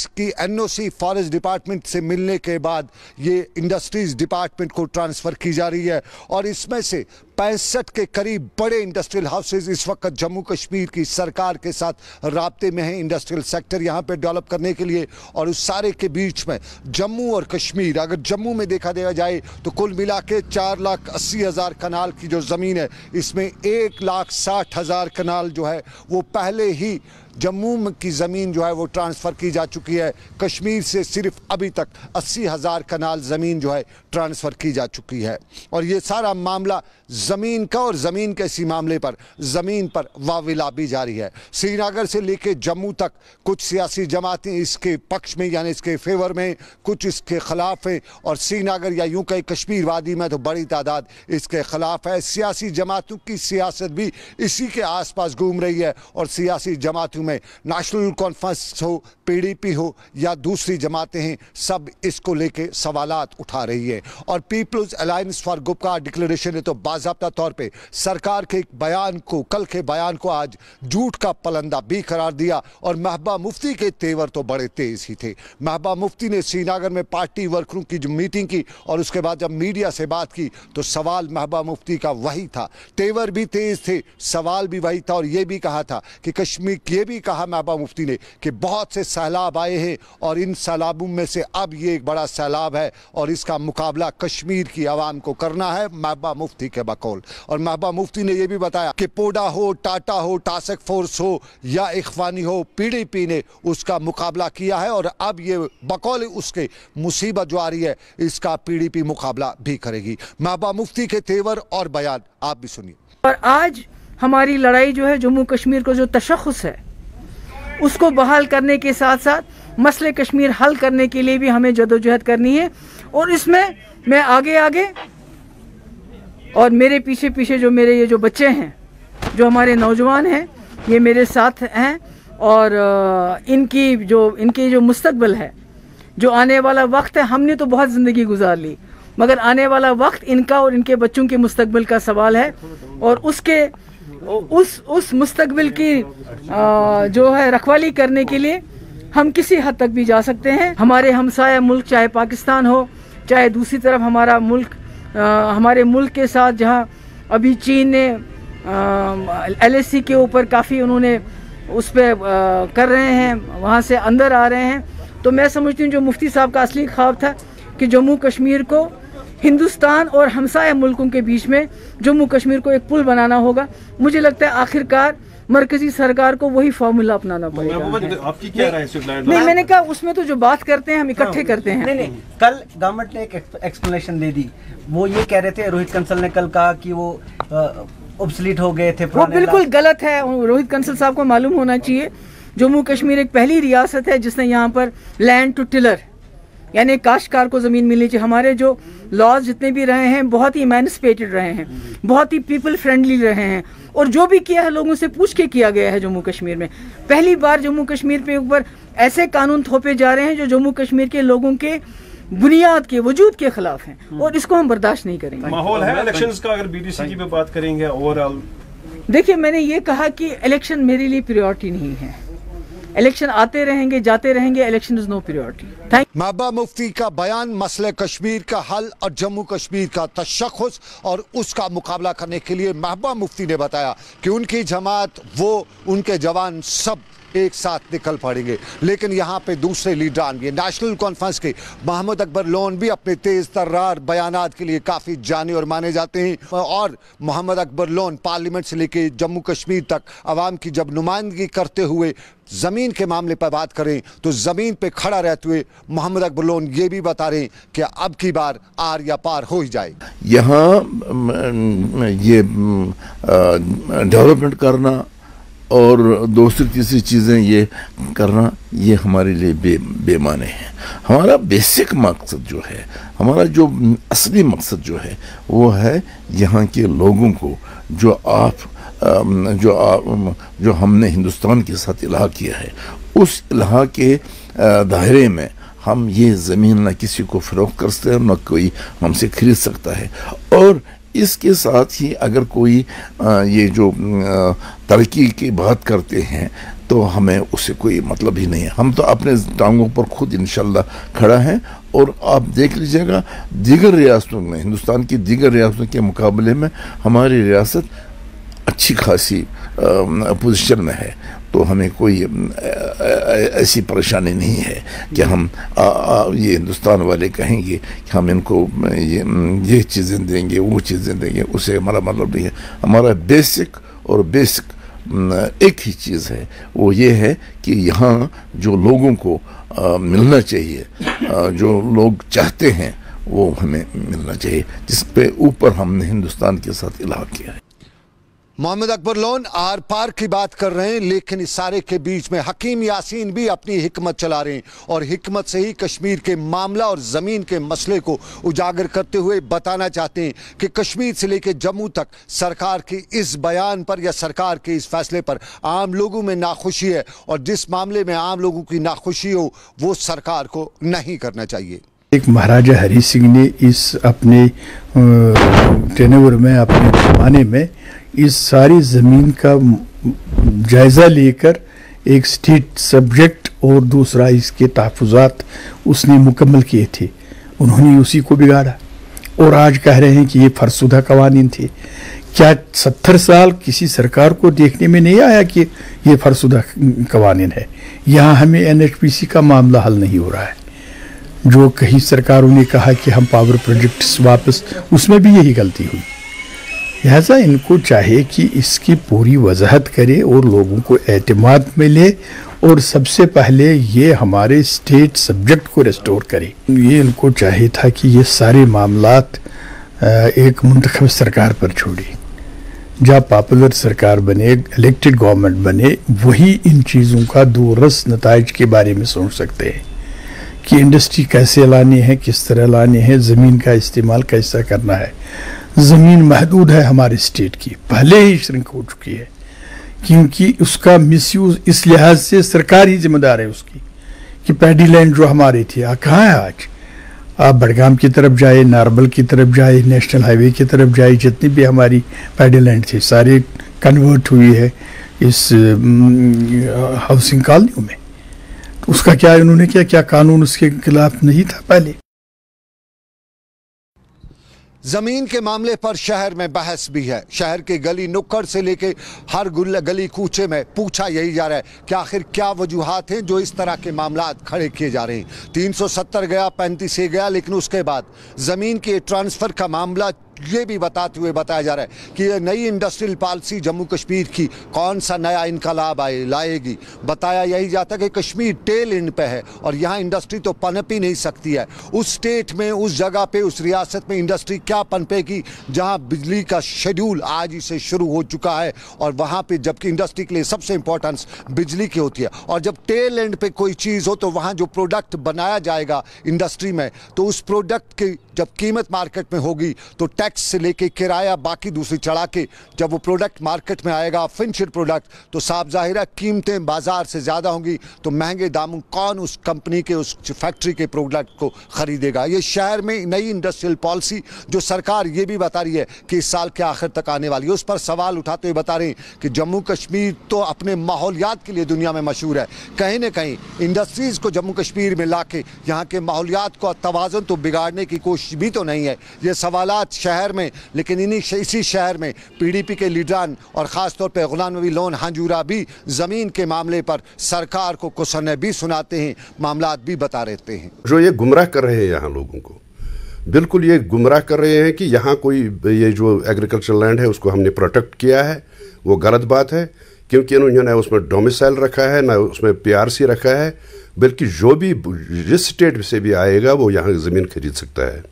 इसकी NOC forest department से मिलने के बाद ये इंडस्ट्रीज डिपार्टमेंट को ट्रांसफ़र की जा रही है और इसमें से 65 के करीब बड़े इंडस्ट्रियल हाउसेज इस वक्त जम्मू कश्मीर की सरकार के साथ राब्ते में हैं इंडस्ट्रियल सेक्टर यहाँ पे डेवलप करने के लिए। और उस सारे के बीच में जम्मू और कश्मीर, अगर जम्मू में देखा जाए तो कुल मिला के 4,80,000 कनाल की जो ज़मीन है, इसमें 1,60,000 कनाल जो है वो पहले ही जम्मू की ज़मीन जो है वो ट्रांसफ़र की जा चुकी है। कश्मीर से सिर्फ अभी तक 80,000 कनाल ज़मीन जो है ट्रांसफ़र की जा चुकी है। और ये सारा मामला ज़मीन का और ज़मीन के इसी मामले पर ज़मीन पर वाविला भी जारी है। श्रीनगर से लेके जम्मू तक कुछ सियासी जमातें इसके पक्ष में यानी इसके फेवर में, कुछ इसके ख़िलाफ़ हैं और श्रीनगर या यूँ कहीं कश्मीर वादी में तो बड़ी तादाद इसके ख़िलाफ़ है। सियासी जमातों की सियासत भी इसी के आसपास घूम रही है और सियासी जमातों में नेशनल कॉन्फ्रेंस हो, पीडीपी हो या दूसरी जमातें हैं, सब इसको लेके सवालात उठा रही है। और peoples alliance for Gupkar declaration ने तो बाज़ाब्ता तौर पे सरकार के एक बयान को, कल के बयान को आज झूठ का पलंदा भी करार दिया। और महबूबा मुफ्ती के तेवर तो बड़े तेज़ ही थे। महबूबा मुफ्ती ने श्रीनगर में पार्टी वर्करों की जो मीटिंग की और उसके बाद जब मीडिया से बात की तो सवाल महबूबा मुफ्ती का वही था, तेवर भी तेज़ थे, सवाल भी वही था। और ये भी कहा था कि कश्मीर, ये भी कहा महबूबा मुफ्ती ने कि बहुत से सैलाब आए हैं और इन सैलाबों में से अब ये एक बड़ा सैलाब है और इसका मुकाबला कश्मीर की आवाम को करना है, महबूबा मुफ्ती के बकौल। और महबूबा मुफ्ती ने यह भी बताया कि पोडा हो, टाटा हो, टास्क फोर्स हो या इख्वानी हो, पीडीपी ने उसका मुकाबला किया है और अब ये बकौल उसके मुसीबत जो आ रही है इसका पीडीपी मुकाबला भी करेगी। महबूबा मुफ्ती के तेवर और बयान आप भी सुनिए। और आज हमारी लड़ाई जो है जम्मू कश्मीर को जो तशख़्ख़ुस है उसको बहाल करने के साथ साथ मसले कश्मीर हल करने के लिए भी हमें जदोजहद करनी है। और इसमें मैं आगे आगे और मेरे पीछे पीछे जो मेरे ये जो बच्चे हैं, जो हमारे नौजवान हैं, ये मेरे साथ हैं और इनकी जो मुस्तकबिल है, जो आने वाला वक्त है, हमने तो बहुत ज़िंदगी गुजार ली मगर आने वाला वक्त इनका और इनके बच्चों के मुस्तकबिल का सवाल है। और उस मुस्तकबिल की जो है रखवाली करने के लिए हम किसी हद तक भी जा सकते हैं। हमारे हमसाया मुल्क, चाहे पाकिस्तान हो, चाहे दूसरी तरफ हमारा मुल्क, हमारे मुल्क के साथ जहां अभी चीन ने LAC के ऊपर काफ़ी उन्होंने उस पर कर रहे हैं, वहां से अंदर आ रहे हैं। तो मैं समझती हूँ जो मुफ्ती साहब का असली ख्वाब था कि जम्मू कश्मीर को हिंदुस्तान और हमसाया मुल्कों के बीच में जम्मू कश्मीर को एक पुल बनाना होगा। मुझे लगता है आखिरकार मरकजी सरकार को वही फार्मूला अपनाना पड़ेगा। आपकी क्या राय है? नहीं, मैंने कहा उसमें तो जो बात करते हैं हम इकट्ठे करते हैं। नहीं, कल गवर्नमेंट ने एक एक्सप्लेनेशन दे दी। वो ये कह रहे थे, रोहित कंसल ने कल कहा कि वो ऑब्सलीट हो गए थे। वो बिल्कुल गलत है। रोहित कंसल साहब को मालूम होना चाहिए जम्मू कश्मीर एक पहली रियासत है जिसने यहाँ पर लैंड टू टिलर यानी काश्तकार को ज़मीन मिलनी चाहिए। हमारे जो लॉज जितने भी रहे हैं बहुत ही इमेंसिपेटेड रहे हैं, बहुत ही पीपल फ्रेंडली रहे हैं और जो भी किया है लोगों से पूछ के किया गया है। जम्मू कश्मीर में पहली बार जम्मू कश्मीर पे ऊपर ऐसे कानून थोपे जा रहे हैं जो जम्मू कश्मीर के लोगों के बुनियाद के वजूद के खिलाफ हैं और इसको हम बर्दाश्त नहीं करेंगे। माहौल है इलेक्शंस का, अगर BDC की भी बात करेंगे ओवरऑल। देखिए, मैंने ये कहा कि इलेक्शन मेरे लिए प्रायोरिटी नहीं है। इलेक्शन आते रहेंगे, जाते रहेंगे, election is no priority. Mehbooba Mufti का बयान मसले कश्मीर का हल और जम्मू कश्मीर का तशख़्ख़ुस और उसका मुकाबला करने के लिए महबूबा मुफ्ती ने बताया कि उनकी जमात, वो उनके जवान सब एक साथ निकल पड़ेंगे। लेकिन यहाँ पे दूसरे लीडरान भी, नेशनल कॉन्फ्रेंस के मोहम्मद अकबर लोन भी अपने तेज़ तर्रार बयानात के लिए काफ़ी जाने और माने जाते हैं। और मोहम्मद अकबर लोन पार्लियामेंट से लेके जम्मू कश्मीर तक आवाम की जब नुमाइंदगी करते हुए ज़मीन के मामले पर बात करें तो ज़मीन पे खड़ा रहते हुए मोहम्मद अकबर लोन ये भी बता रहे हैं कि अब की बार आर या पार हो ही जाएगा। यहाँ ये डेवलपमेंट करना और दूसरी तीसरी चीज़ें ये करना, ये हमारे लिए बेमाने हैं। हमारा बेसिक मकसद जो है, हमारा जो असली मकसद जो है वो है यहाँ के लोगों को जो हमने हिंदुस्तान के साथ इलाहा किया है, उस इलाहा के दायरे में हम ये ज़मीन न किसी को फ़रोख्त कर सकते हैं, न कोई हमसे खरीद सकता है। और इसके साथ ही अगर कोई ये जो तरक्की की बात करते हैं तो हमें उससे कोई मतलब ही नहीं है। हम तो अपने टांगों पर खुद इंशाल्लाह खड़ा है। और आप देख लीजिएगा दीगर रियासतों में, हिंदुस्तान की दीगर रियासतों के मुकाबले में हमारी रियासत अच्छी खासी पोजीशन में है। तो हमें कोई ऐसी परेशानी नहीं है कि हम ये हिंदुस्तान वाले कहेंगे कि हम इनको ये चीज़ें देंगे, वो चीज़ें देंगे, उससे हमारा मतलब नहीं है। हमारा बेसिक एक ही चीज़ है, वो ये है कि यहाँ जो लोगों को मिलना चाहिए, जो लोग चाहते हैं वो हमें मिलना चाहिए, जिस पे ऊपर हमने हिंदुस्तान के साथ इलाहा किया है। मोहम्मद अकबर लोन आर पार की बात कर रहे हैं, लेकिन इस सारे के बीच में हकीम यासीन भी अपनी हिकमत चला रहे हैं और हिकमत से ही कश्मीर के मामला और ज़मीन के मसले को उजागर करते हुए बताना चाहते हैं कि कश्मीर से लेकर जम्मू तक सरकार की इस बयान पर या सरकार के इस फैसले पर आम लोगों में नाखुशी है और जिस मामले में आम लोगों की नाखुशी हो वो सरकार को नहीं करना चाहिए। एक महाराजा हरी सिंह ने इस अपने टेनेवर में, अपने ज़माने में इस सारी ज़मीन का जायज़ा लेकर एक स्टेट सब्जेक्ट और दूसरा इसके तहफ़्फ़ुज़ात उसने मुकम्मल किए थे। उन्होंने उसी को बिगाड़ा और आज कह रहे हैं कि ये फरसुदा कवानीन थे। क्या 70 साल किसी सरकार को देखने में नहीं आया कि ये फरसुदा कवानीन है? यहाँ हमें NHPC का मामला हल नहीं हो रहा है। जो कई सरकारों ने कहा कि हम पावर प्रोजेक्ट्स वापस, उसमें भी यही गलती हुई। लिहाजा इनको चाहिए कि इसकी पूरी वजाहत करे और लोगों को एतमाद मिले और सबसे पहले ये हमारे स्टेट सब्जेक्ट को रेस्टोर करे। ये इनको चाहिए था कि ये सारे मामलात एक मुंतखब सरकार पर छोड़े। जब पॉपुलर सरकार बने, इलेक्टेड गवर्नमेंट बने, वही इन चीज़ों का दूररस नताइज के बारे में सोच सकते हैं कि इंडस्ट्री कैसे लानी है, किस तरह लानी है, ज़मीन का इस्तेमाल कैसा करना है। ज़मीन महदूद है हमारे स्टेट की, पहले ही श्रिंक हो चुकी है, क्योंकि उसका मिसयूज़ इस लिहाज से सरकार ही जिम्मेदार है उसकी कि पैडी लैंड जो हमारी थी कहाँ है आज? आप बड़गाम की तरफ जाए, नारबल की तरफ जाए, नेशनल हाईवे की तरफ जाए, जितनी भी हमारी पैडी लैंड थी सारी कन्वर्ट हुई है इस हाउसिंग कॉलोनियों में। तो उसका क्या इन्होंने क्या कानून उसके खिलाफ नहीं था पहले? जमीन के मामले पर शहर में बहस भी है। शहर के गली नुक्कड़ से लेके हर गली कूचे में पूछा यही जा रहा है कि आखिर क्या वजूहात हैं जो इस तरह के मामलात खड़े किए जा रहे हैं। 370 गया, 35 गया, लेकिन उसके बाद ज़मीन के ट्रांसफ़र का मामला ये भी बताते हुए बताया जा रहा है कि ये नई इंडस्ट्रियल पॉलिसी जम्मू कश्मीर की कौन सा नया इनकलाब लाएगी। बताया यही जाता है कि कश्मीर टेल एंड पे है और यहाँ इंडस्ट्री तो पनप ही नहीं सकती है। उस स्टेट में, उस जगह पे, उस रियासत में इंडस्ट्री क्या पनपेगी जहाँ बिजली का शेड्यूल आज ही से शुरू हो चुका है और वहाँ पे जबकि इंडस्ट्री के लिए सबसे इंपॉर्टेंस बिजली की होती है। और जब टेल एंड पे कोई चीज़ हो तो वहाँ जो प्रोडक्ट बनाया जाएगा इंडस्ट्री में, तो उस प्रोडक्ट की जब कीमत मार्केट में होगी तो टैक्स से लेके किराया बाकी दूसरी चढ़ा के जब वो प्रोडक्ट मार्केट में आएगा, फिनिश्ड प्रोडक्ट, तो साफ जाहिर है कीमतें बाजार से ज़्यादा होंगी। तो महंगे दामों कौन उस कंपनी के, उस फैक्ट्री के प्रोडक्ट को ख़रीदेगा। ये शहर में नई इंडस्ट्रियल पॉलिसी जो सरकार ये भी बता रही है कि इस साल के आखिर तक आने वाली है, उस पर सवाल उठाते हुए बता रहे हैं कि जम्मू कश्मीर तो अपने माहौलियात के लिए दुनिया में मशहूर है। कहीं ना कहीं इंडस्ट्रीज़ को जम्मू कश्मीर में ला के यहाँ के माहौलियात को तवाज़ुन तो बिगाड़ने की कोशिश भी तो नहीं है। ये सवालात शहर में, लेकिन इसी शहर में PDP के लीडरान और ख़ास तौर पे गुलाम नबी लोन हांजूरा भी ज़मीन के मामले पर सरकार को कुसने भी सुनाते हैं, मामलात भी बता रहते हैं। जो ये गुमराह कर रहे हैं यहाँ लोगों को, बिल्कुल ये गुमराह कर रहे हैं कि यहाँ कोई ये जो एग्रीकल्चर लैंड है उसको हमने प्रोटेक्ट किया है, वो गलत बात है। क्योंकि इन्होंने उसमें डोमिसाइल रखा है, ना उसमें PRC रखा है, बल्कि जो भी जिस स्टेट से भी आएगा वो यहाँ ज़मीन खरीद सकता है।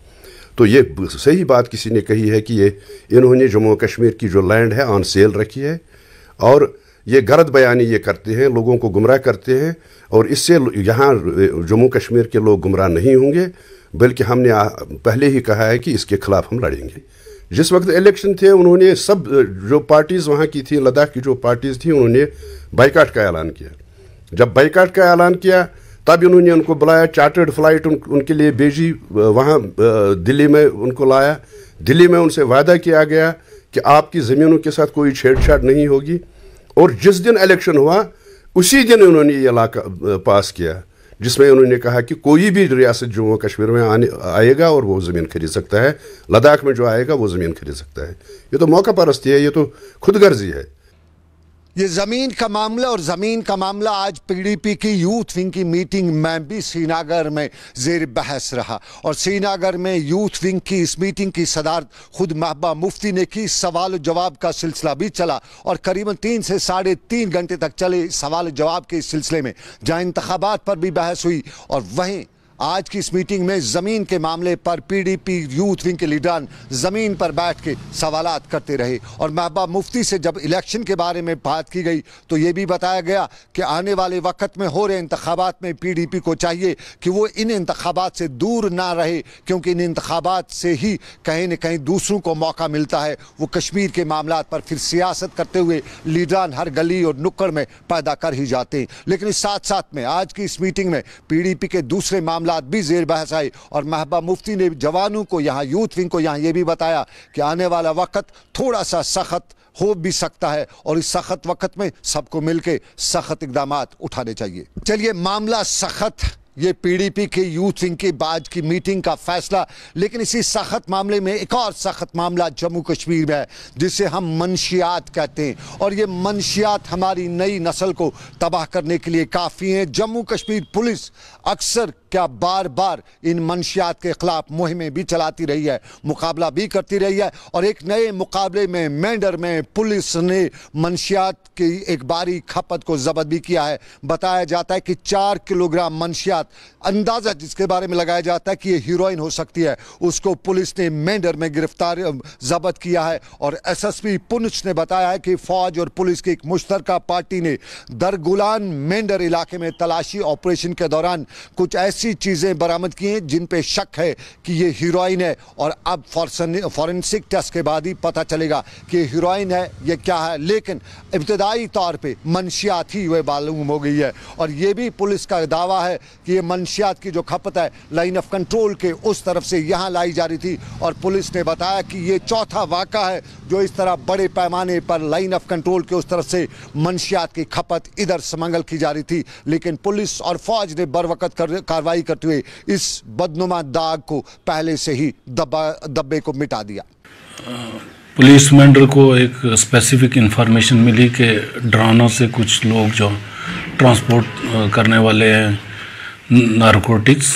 तो ये सही बात किसी ने कही है कि ये इन्होंने जम्मू कश्मीर की जो लैंड है ऑन सेल रखी है और ये गलत बयानी ये करते हैं, लोगों को गुमराह करते हैं। और इससे यहाँ जम्मू कश्मीर के लोग गुमराह नहीं होंगे, बल्कि हमने पहले ही कहा है कि इसके खिलाफ हम लड़ेंगे। जिस वक्त इलेक्शन थे उन्होंने सब जो पार्टीज़ वहाँ की थी, लद्दाख की जो पार्टीज़ थी, उन्होंने बाइकाट का ऐलान किया। जब बाइकाट का ऐलान किया तब इन्होंने उनको बुलाया, चार्टर्ड फ्लाइट उनके लिए भेजी, वहाँ दिल्ली में उनको लाया। दिल्ली में उनसे वादा किया गया कि आपकी ज़मीनों के साथ कोई छेड़छाड़ नहीं होगी। और जिस दिन इलेक्शन हुआ उसी दिन उन्होंने ये इलाका पास किया जिसमें उन्होंने कहा कि कोई भी रियासत जम्मू कश्मीर में आएगा और वो ज़मीन खरीद सकता है, लद्दाख में जो आएगा वो ज़मीन खरीद सकता है। ये तो मौका परस्ती है, ये तो खुदगर्जी है। ये ज़मीन का मामला और ज़मीन का मामला आज पीडीपी की यूथ विंग की मीटिंग में भी श्रीनगर में ज़ेर बहस रहा और श्रीनगर में यूथ विंग की इस मीटिंग की सदारत खुद महबूबा मुफ्ती ने की। सवाल जवाब का सिलसिला भी चला और करीबन 3 से 3.5 घंटे तक चले सवाल जवाब के इस सिलसिले में, जहाँ इंतखाबात पर भी बहस हुई। और वहीं आज की इस मीटिंग में ज़मीन के मामले पर पीडीपी यूथ विंग के लीडरान ज़मीन पर बैठ के सवालात करते रहे और महबूबा मुफ्ती से जब इलेक्शन के बारे में बात की गई तो ये भी बताया गया कि आने वाले वक्त में हो रहे इंतखाबात में पीडीपी को चाहिए कि वो इन इंतखाबात से दूर ना रहे, क्योंकि इन इंतखाबात से ही कहीं न कहीं दूसरों को मौका मिलता है। वो कश्मीर के मामलात पर फिर सियासत करते हुए लीडरान हर गली और नुक्कड़ में पैदा कर ही जाते हैं। लेकिन इस साथ साथ में आज की इस मीटिंग में पीडीपी के दूसरे मामला भी ज़ेर बहस आए और महबूबा मुफ्ती ने जवानों को यहाँ यूथ विंग को यहाँ ये भी बताया कि आने वाला वक्त थोड़ा सा सख्त हो भी सकता है और इस सख्त वक्त में सबको मिलकर सख्त इक़दामात उठाने चाहिए। चलिए, मामला सख्त, ये पीडीपी के यूथ विंग के बाद की मीटिंग का फैसला। लेकिन इसी सख्त मामले में एक और सख्त मामला जम्मू कश्मीर में है जिसे हम मंशियात कहते हैं और ये मंशियात हमारी नई नस्ल को तबाह करने के लिए काफ़ी हैं। जम्मू कश्मीर पुलिस अक्सर क्या बार बार इन मंशियात के खिलाफ मुहिमें भी चलाती रही है, मुकाबला भी करती रही है और एक नए मुकाबले में मेंढर में पुलिस ने मंशियात की एक बारी खपत को जब्त भी किया है। बताया जाता है कि 4 किलोग्राम मंशियात, अंदाज़ा जिसके बारे में लगाया जाता है कि ये हीरोइन हो सकती है, उसको पुलिस ने मेंढर में गिरफ्तार जब्त किया है। और एसएसपी पुंछ ने बताया है कि फौज और पुलिस की एक मुश्तरका पार्टी ने दरगुलान मेंढर इलाके में तलाशी ऑपरेशन के दौरान कुछ ऐसी चीजें बरामद की हैं जिन पे शक है कि ये हीरोइन है और अब फॉरेंसिक टेस्ट के बाद ही पता चलेगा कि ये हीरोइन है ये क्या है। लेकिन इब्तदाई तौर पे मंशियात ही हुए मालूम हो गई है और ये भी पुलिस का दावा है कि ये मंशियात की जो खपत है लाइन ऑफ कंट्रोल के उस तरफ से यहाँ लाई जा रही थी और पुलिस ने बताया कि ये चौथा वाक़ा है जो इस तरह बड़े पैमाने पर लाइन ऑफ कंट्रोल के उस तरफ से मंशियात की खपत इधर समंगल की जा रही थी। लेकिन पुलिस और फौज ने बरवकत कार्रवाई करते हुए इस बदनुमा दाग को पहले से ही दब्बे को मिटा दिया। पुलिस मेंढर को एक स्पेसिफिक इंफॉर्मेशन मिली कि ड्रोनों से कुछ लोग जो ट्रांसपोर्ट करने वाले हैं नारकोटिक्स,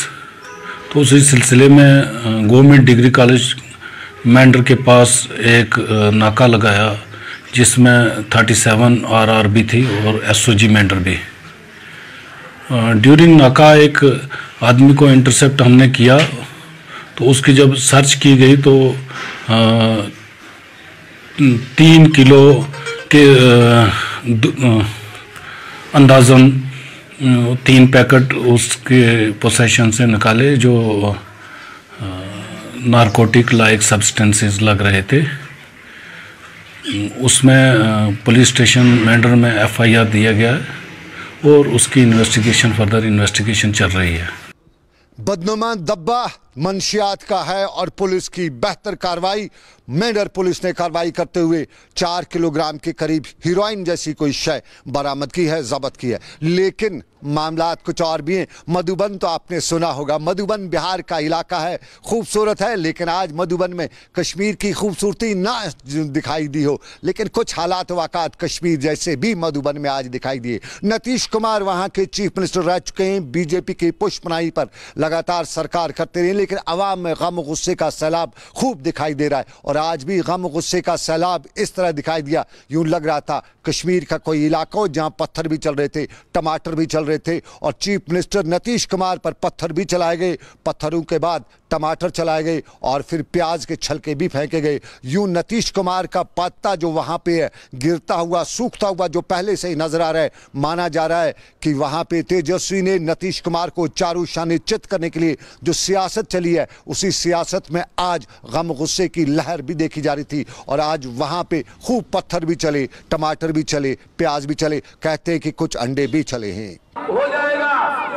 तो उसी सिलसिले में गवर्नमेंट डिग्री कॉलेज मेंढर के पास एक नाका लगाया जिसमें 37 RRB थी और SOG मेंढर भी। ड्यूरिंग नाका एक आदमी को इंटरसेप्ट हमने किया तो उसकी जब सर्च की गई तो 3 किलो के अंदाज़न 3 पैकेट उसके पोसेशन से निकाले जो नारकोटिक लाइक सब्सटेंसेस लग रहे थे। उसमें पुलिस स्टेशन मेंढर में FIR दिया गया है और उसकी इन्वेस्टिगेशन, फर्दर इन्वेस्टिगेशन चल रही है। बदनुमा दब्बा मंशियात का है और पुलिस की बेहतर कार्रवाई। मेंढर पुलिस ने कार्रवाई करते हुए 4 किलोग्राम के करीब हीरोइन जैसी कोई शय बरामद की है, जब्त की है। लेकिन मामलात कुछ और भी हैं। मधुबन तो आपने सुना होगा, मधुबन बिहार का इलाका है, खूबसूरत है, लेकिन आज मधुबन में कश्मीर की खूबसूरती ना दिखाई दी हो, लेकिन कुछ हालात वाक़ात कश्मीर जैसे भी मधुबन में आज दिखाई दिए। नीतीश कुमार वहाँ के चीफ मिनिस्टर रह चुके हैं, बीजेपी की पुष्पनाई पर लगातार सरकार करते रहे, लेकिन अवाम में गम गुस्से का सैलाब खूब दिखाई दे रहा है और आज भी गम गुस्से का सैलाब इस तरह दिखाई दिया, यूं लग रहा था कश्मीर का कोई इलाका हो जहां पत्थर भी चल रहे थे, टमाटर भी चल रहे थे और चीफ मिनिस्टर नीतीश कुमार पर पत्थर भी चलाए गए, पत्थरों के बाद टमाटर चलाए गए और फिर प्याज के छलके भी फेंके गए। यूं नीतीश कुमार का पत्ता जो वहां पे है गिरता हुआ, सूखता हुआ, जो पहले से ही नजर आ रहा है, माना जा रहा है कि वहां पे तेजस्वी ने नीतीश कुमार को चारू शानी चित करने के लिए जो सियासत चली है, उसी सियासत में आज गम गुस्से की लहर भी देखी जा रही थी और आज वहां पे खूब पत्थर भी चले, टमाटर भी चले, प्याज भी चले, कहते हैं कि कुछ अंडे भी चले हैं। हो जाएगा,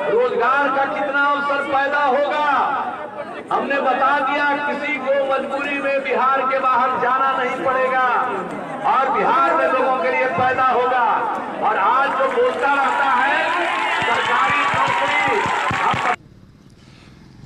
रोजगार का कितना अवसर पैदा होगा, हमने बता दिया किसी को मजबूरी में बिहार के बाहर जाना नहीं पड़ेगा और बिहार में लोगों के लिए पैदा होगा। और आज जो बोलता रहता है सरकारी नौकरी,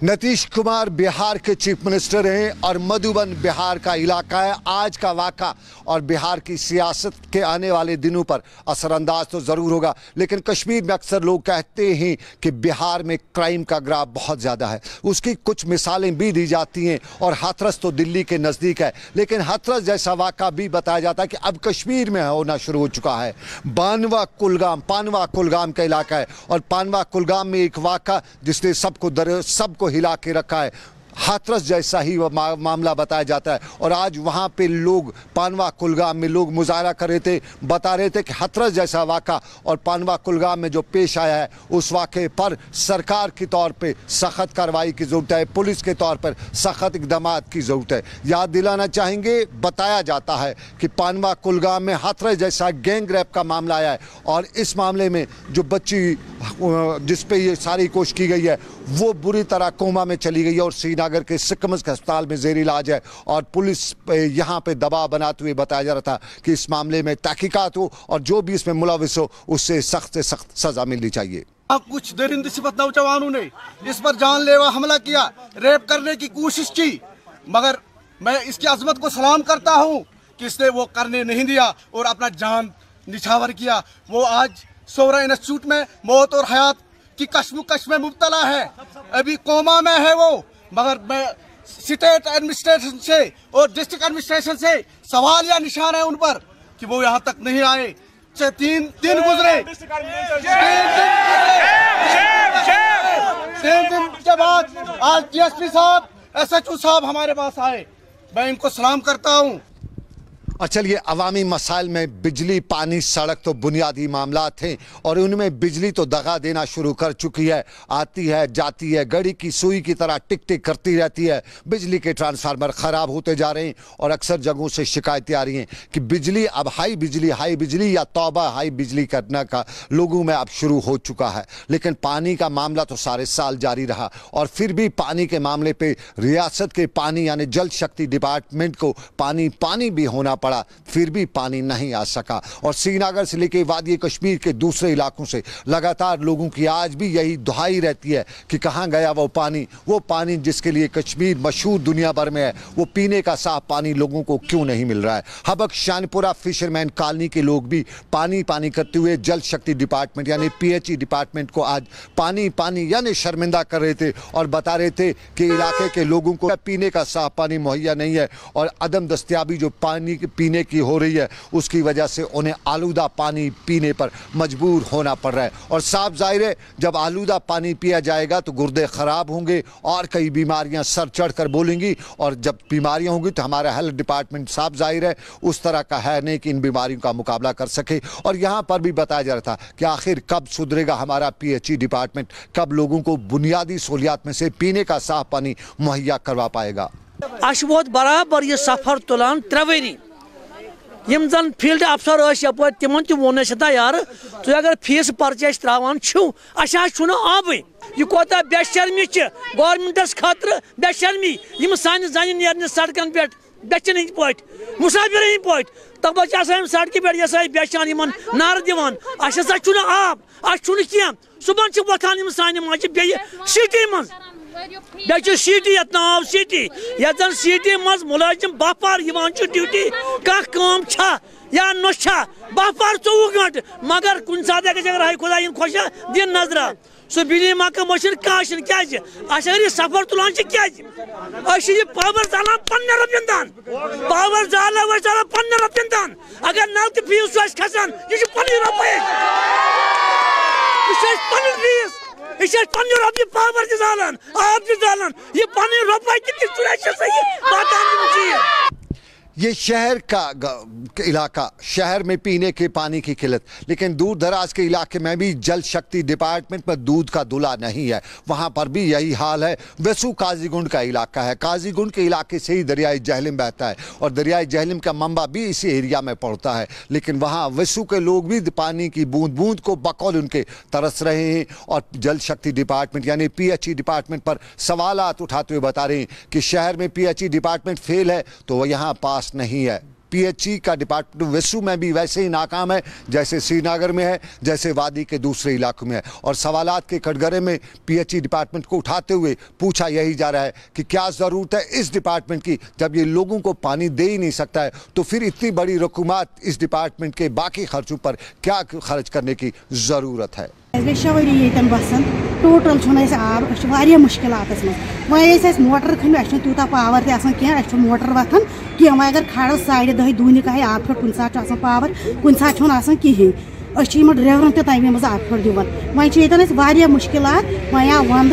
नीतीश कुमार बिहार के चीफ मिनिस्टर हैं और मधुबन बिहार का इलाका है। आज का वाक़ा और बिहार की सियासत के आने वाले दिनों पर असरअंदाज तो ज़रूर होगा, लेकिन कश्मीर में अक्सर लोग कहते हैं कि बिहार में क्राइम का ग्राफ बहुत ज़्यादा है। उसकी कुछ मिसालें भी दी जाती हैं और हाथरस तो दिल्ली के नज़दीक है, लेकिन हाथरस जैसा वाक़ा भी बताया जाता है कि अब कश्मीर में होना शुरू हो चुका है। पानवा कुलगाम का इलाका है और पानवा कुलगाम में एक वाक़ा जिसने सबको हिला के रखा है। हाथरस जैसा ही मामला बताया जाता है और आज वहाँ पे लोग पानवा कुलगाम में लोग मुजाहरा कर रहे थे, बता रहे थे कि हाथरस जैसा वाक़ा और पानवा कुलगाम में जो पेश आया है उस वाक़े पर सरकार के तौर पे सख्त कार्रवाई की ज़रूरत है, पुलिस के तौर पर सख्त इक़दामात की ज़रूरत है। याद दिलाना चाहेंगे, बताया जाता है कि पानवा कुलगाम में हाथरस जैसा गैंग रेप का मामला आया है और इस मामले में जो बच्ची जिस पे ये सारी कोशिश की गई है वो बुरी तरह कोमा में चली गई है और श्रीनगर के सिकमस के अस्पताल में ज़ेर इलाज है और पुलिस यहाँ पे दबाव बनाते हुए बताया जा रहा था कि इस मामले में तहकीकात हो और जो भी इसमें मुलविस हो उससे सख्त से सख्त सज़ा मिलनी चाहिए। कुछ दरिंद सिफत नौजवानों ने इस पर जानलेवा हमला किया, रेप करने की कोशिश की, मगर मैं इसकी अजमत को सलाम करता हूँ कि इसने वो करने नहीं दिया और अपना जान निछावर किया। वो आज सोरा इंस्टीट्यूट में मौत और हयात की कश्मकश में मुब्तला है, अभी कोमा में है वो, मगर मैं स्टेट एडमिनिस्ट्रेशन से और डिस्ट्रिक्ट एडमिनिस्ट्रेशन से सवाल या निशान है उन पर कि वो यहाँ तक नहीं आए। तीन दिन गुजरे, 3 दिन के बाद आज DSP साहब, SHO साहब हमारे पास आए, मैं इनको सलाम करता हूँ। और चलिए, अवामी मसाइल में बिजली, पानी, सड़क तो बुनियादी मामला थे और उनमें बिजली तो दगा देना शुरू कर चुकी है। आती है, जाती है, घड़ी की सुई की तरह टिक टिक करती रहती है। बिजली के ट्रांसफार्मर ख़राब होते जा रहे हैं और अक्सर जगहों से शिकायतें आ रही हैं कि बिजली अब हाई बिजली या तौबा हाई बिजली करने का लोगों में अब शुरू हो चुका है। लेकिन पानी का मामला तो सारे साल जारी रहा और फिर भी पानी के मामले पर रियासत के पानी यानी जल शक्ति डिपार्टमेंट को पानी भी होना पड़ा, फिर भी पानी नहीं आ सका। और श्रीनगर से लेकर वादी कश्मीर के दूसरे इलाकों से लगातार लोगों की आज भी यही दुहाई रहती है कि कहाँ गया वो पानी जिसके लिए कश्मीर मशहूर दुनिया भर में है। वो पीने का साफ पानी लोगों को क्यों नहीं मिल रहा है। हबक शानपुरा फिशरमैन कॉलोनी के लोग भी पानी करते हुए जल शक्ति डिपार्टमेंट यानी PHE डिपार्टमेंट को आज पानी यानी शर्मिंदा कर रहे थे और बता रहे थे कि इलाके के लोगों को पीने का साफ पानी मुहैया नहीं है और अदम दस्तयाबी जो पानी पीने की हो रही है उसकी वजह से उन्हें आलूदा पानी पीने पर मजबूर होना पड़ रहा है। और साफ जाहिर है, जब आलूदा पानी पिया जाएगा तो गुर्दे ख़राब होंगे और कई बीमारियां सर चढ़ कर बोलेंगी और जब बीमारियां होंगी तो हमारा हेल्थ डिपार्टमेंट साफ जाहिर है उस तरह का है नहीं कि इन बीमारियों का मुकाबला कर सके। और यहाँ पर भी बताया जा रहा था कि आखिर कब सुधरेगा हमारा PHE डिपार्टमेंट, कब लोगों को बुनियादी सहूलियात में से पीने का साफ पानी मुहैया करवा पाएगा। बराबर ये सफर तुलान 3 वरी यम जन फील्ड अफसर यप तिमन तोन यार तुम अगर फीस पर्चे त्रावान अन आब यह कोता बेशर्मी गवर्नमेंटस खतर बेशर्मी यम सान जन नेरन सड़कन पे बेचन हंद पे मुसाफिर हंद पे तब सड़क पे ये बेचान इन नार दिवान आब कह सुबह वोथान सान मज बे सिटी मज बे सिटी ये नाव सिटी ये जन सिटी मज मुलाजिम 12 पार ड्यूटी कह या नुछा 12 पार 24 घंटे मगर कुन सात अगर हाई खुदा खुश दिन नजरा सो बिजली महकम क्या क्या सफर तुलान क्या पावर जालान 15 रपियन दान पावर जाला जालान 15 रपियन दान अगर नल तो फीस खसान यह पन रुपये पन फीस यह पन रुपये पावर जालान आब जालान यह पन रुपये ये शहर का इलाका, शहर में पीने के पानी की किल्लत, लेकिन दूर दराज के इलाके में भी जल शक्ति डिपार्टमेंट पर दूध का दूल्हा नहीं है, वहाँ पर भी यही हाल है। वेसू काजीगुंड का इलाका है, काजीगुंड के इलाके से ही दरियाई जहलम बहता है और दरियाई जहलम का मंबा भी इसी एरिया में पड़ता है, लेकिन वहाँ वेसू के लोग भी पानी की बूंद बूंद को बकौल उनके तरस रहे हैं और जल शक्ति डिपार्टमेंट यानी PHE डिपार्टमेंट पर सवालात उठाते हुए बता रहे हैं कि शहर में PHE डिपार्टमेंट फेल है तो वह यहाँ पास नहीं है। PHE का डिपार्टमेंट वेसू में भी वैसे ही नाकाम है जैसे श्रीनगर में है, जैसे वादी के दूसरे इलाकों में है। और सवालात के कटघरे में PHE डिपार्टमेंट को उठाते हुए पूछा यही जा रहा है कि क्या ज़रूरत है इस डिपार्टमेंट की, जब ये लोगों को पानी दे ही नहीं सकता है तो फिर इतनी बड़ी रकूमात इस डिपार्टमेंट के बाकी खर्चों पर क्या खर्च करने की ज़रूरत है। बसान टोटल आब मुश्किलात वह मोटर खन तूता पावर तह मोटर वथान कह वह अगर खड़ो 10:30 दून कहे आब फट कुन सात पावर कुन सात कहें ड्राइवरन तमें मज आब फट दिवान वह मुश्किलात वह आव वंद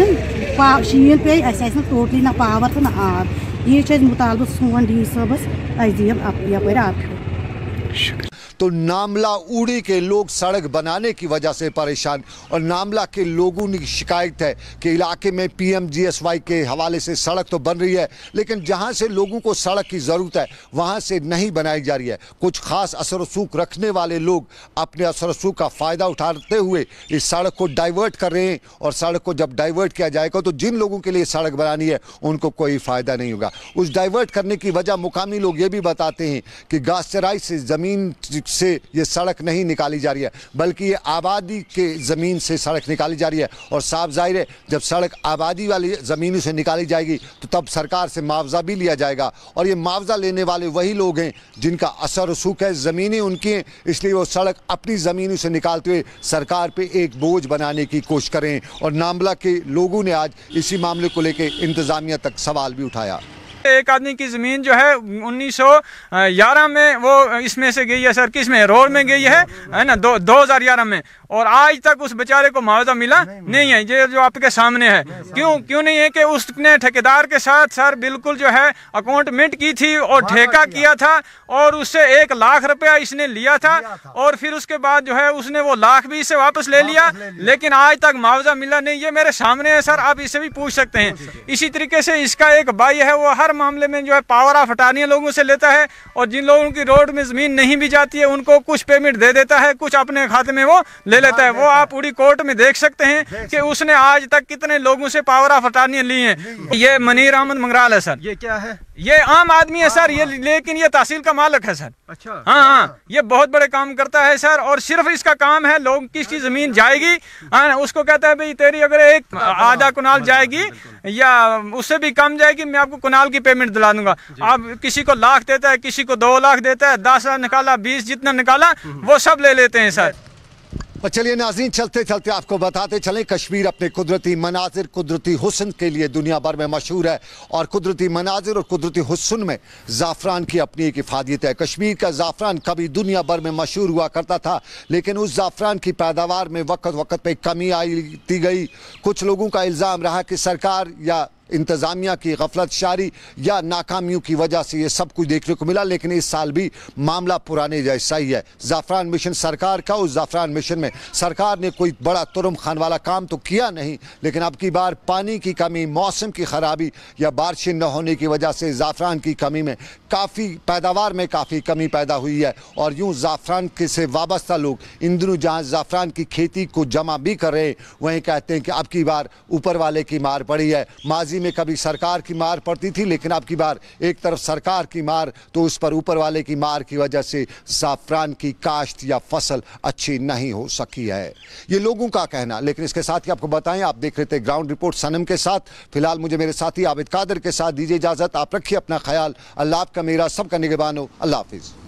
शीन पे टोटली ना पावर तो ना आब ये मुतालबा सोन डी साहबस दिन यप आब फट। तो नामला उड़ी के लोग सड़क बनाने की वजह से परेशान और नामला के लोगों की शिकायत है कि इलाके में PMGSY के हवाले से सड़क तो बन रही है लेकिन जहां से लोगों को सड़क की ज़रूरत है वहां से नहीं बनाई जा रही है। कुछ खास असर वसूख रखने वाले लोग अपने असर वसूख का फ़ायदा उठाते हुए इस सड़क को डाइवर्ट कर रहे हैं और सड़क को जब डाइवर्ट किया जाएगा तो जिन लोगों के लिए सड़क बनानी है उनको कोई फ़ायदा नहीं होगा। उस डाइवर्ट करने की वजह मुकामी लोग ये भी बताते हैं कि घास चराई से ज़मीन से ये सड़क नहीं निकाली जा रही है बल्कि ये आबादी के ज़मीन से सड़क निकाली जा रही है और साफ जाहिर है जब सड़क आबादी वाली ज़मीनों से निकाली जाएगी तो तब सरकार से मुआवजा भी लिया जाएगा और ये मुआवजा लेने वाले वही लोग हैं जिनका असर वसूख है, ज़मीनें उनकी हैं, इसलिए वो सड़क अपनी ज़मीनों से निकालते हुए सरकार पे एक बोझ बनाने की कोशिश करें। और नामला के लोगों ने आज इसी मामले को लेकर इंतज़ामिया तक सवाल भी उठाया। एक आदमी की ज़मीन जो है 1911 में वो इसमें से गई है सर, किस में रोड में गई है ना 2011 में, और आज तक उस बेचारे को मुआवजा मिला नहीं है। ये जो आपके सामने है क्यों नहीं है कि उसने ठेकेदार के साथ सर बिल्कुल जो है अकाउंटमेंट की थी और ठेका किया था और उससे 1 लाख रुपया इसने लिया था और फिर उसके बाद जो है उसने वो लाख भी इससे वापस ले लिया लेकिन आज तक मुआवजा मिला नहीं। ये मेरे सामने है सर, आप इससे भी पूछ सकते हैं। इसी तरीके से इसका एक भाई है वो हर मामले में जो है पावर ऑफ अटॉर्नी लोगों से लेता है और जिन लोगों की रोड में जमीन नहीं भी जाती है उनको कुछ पेमेंट दे देता है, कुछ अपने खाते में वो ले लेता है। वो आप उड़ी कोर्ट में देख सकते हैं कि उसने आज तक कितने लोगों से पावर ऑफ अटॉर्नी ली हैं। ये मनीर अहमद मंगराल है सर। ये क्या है? ये आम आदमी है सर, ये लेकिन ये तहसील का मालिक है सर। अच्छा। हाँ, ये बहुत बड़े काम करता है सर और सिर्फ इसका काम है लोग किसकी जमीन जाएगी उसको कहता है भाई तेरी अगर एक आधा कुनाल जाएगी या उससे भी कम जाएगी मैं आपको कुनाल की पेमेंट दिला दूंगा। आप किसी को लाख देता है, किसी को 2 लाख देता है, 10 निकाला 20 जितना निकाला वो सब ले लेते हैं सर। और चलिए नाज़रीन, चलते चलते आपको बताते चलें कश्मीर अपने कुदरती मनाजिर, कुदरती हुस्न के लिए दुनिया भर में मशहूर है और कुदरती मनाजिर और कुदरती हुस्न में ज़ाफ़रान की अपनी एक इफ़ादियत है। कश्मीर का ज़ाफ़रान कभी दुनिया भर में मशहूर हुआ करता था लेकिन उस ज़ाफ़रान की पैदावार में वक्त पे कमी आती गई। कुछ लोगों का इल्ज़ाम रहा कि सरकार या इंतज़ामिया की गफलत शारी या नाकामियों की वजह से ये सब कुछ देखने को मिला, लेकिन इस साल भी मामला पुराने जैसा ही है। ज़ाफ़रान मिशन सरकार का, उस ज़ाफ़रान मिशन में सरकार ने कोई बड़ा तुरम खान वाला काम तो किया नहीं, लेकिन अब की बार पानी की कमी, मौसम की ख़राबी या बारिशें न होने की वजह से ज़ाफ़रान की कमी में काफ़ी पैदावार में काफ़ी कमी पैदा हुई है। और यूँ ज़ाफ़रान के से वाबस्ता लोग इन दिनों जहाँ ज़ाफ़रान की खेती को जमा भी कर रहे हैं वहीं कहते हैं कि अब की बार ऊपर वाले की मार पड़ी है। माजी में कभी सरकार की मार पड़ती थी लेकिन अब की बार एक तरफ सरकार की मार तो उस पर ऊपर वाले की मार की वजह से ज़ाफ़रान की काश्त या फसल अच्छी नहीं हो सकी है, ये लोगों का कहना। लेकिन इसके साथ ही आपको बताएं, आप देख रहे थे ग्राउंड रिपोर्ट सनम के साथ। फिलहाल मुझे मेरे साथी आबिद कादर के साथ दीजिए इजाज़त। आप रखिए अपना ख्याल। अल्लाह आपका मेरा सबका निगहबान हो। अल्लाह हाफिज़।